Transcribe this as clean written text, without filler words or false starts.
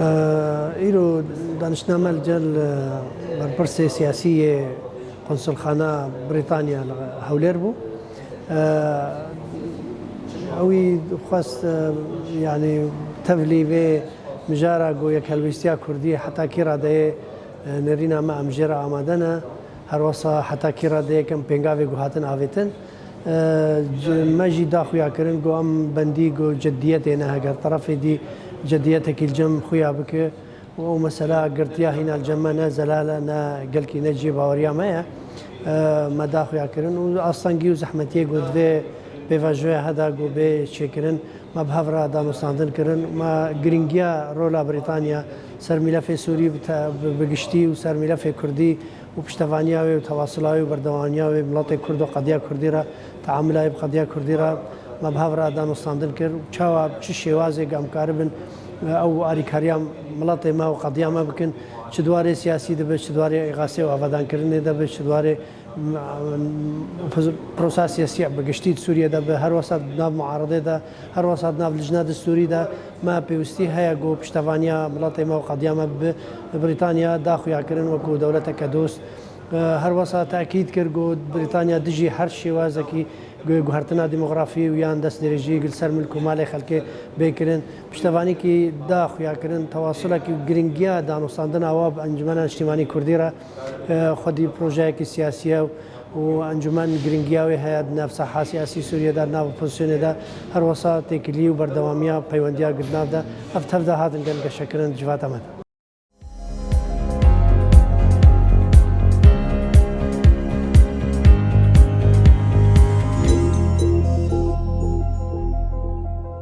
إيرو دانشنامە لەجەل بەرپرسێ سیاسیە قۆنسڵخانە بریتانیا هەولێر بوو ئەوی خواست یعنی تەڤلی بێ مژارە گۆ یەک هەلویستیا کوردی حتاکی ڕادەیە نێرینە ئەمە ئەمژێرە ئامادەنە هەروەسا حتاکی ڕادەیەکەم پێنگاوێ گۆ هاتن ئاوێتن مەژی داخویاکردن گۆ ئەم بەندی گۆ جددیەتێنە هەگەر طرفێ دی جديتك الجم خويا بك ومسألة قرتيا هنا الجمة نا زلالة نا قلكي نجيب أوريا مايا ما دا خويا كرن وأصلا جيو زحمتي قد في بفاجوه هذا قو بشكرن ما بهفرا دا مستندن كرن ما جرينجيا رولا بريطانيا سر ملف سوري بقشتي وسر ملف كردي وبشتفانيا وتواصلها وبردوانيا وملاطي كردو قضية كرديرة تعاملها بقضية كرديرة ما بهفرا دا مستندن كر وشوا بشي وازي قام كاربن أو أريكاريام ملاطي ما وقضية ما بكن شدواري سياسي دبي شدواري إغاثة وأفادان كرني دبي شدواري بروساس سياسي بقشتي سوريا دبي هر وسط ناف معارضة دا هر وسط ناف لجنة السوري دا ما بيوستي هيا جو بشتفانيا ملاطي ما وقضية ما بريطانيا داخل يعكرن وكو دولة كدوس هر وسط تأكيد كرجو بريطانيا دجي هر شيء وازكي جوهرتنا ديموغرافي ويان دست درجي قل سر ملكو مالي خلكي بيكرن بشتفاني كي داخ ياكرن تواصله كي جرينجيا دانو صندنا واب انجمن اجتماعي كرديرا خدي بروجيك سياسيه وانجمن جرينجياوي هي نفس سياسي سوريا دا ناف بوزيشن دا هر وسط تكلي وبردواميه بيونديا قدنا دا افتف دا هذا قال شكرا جوات احمد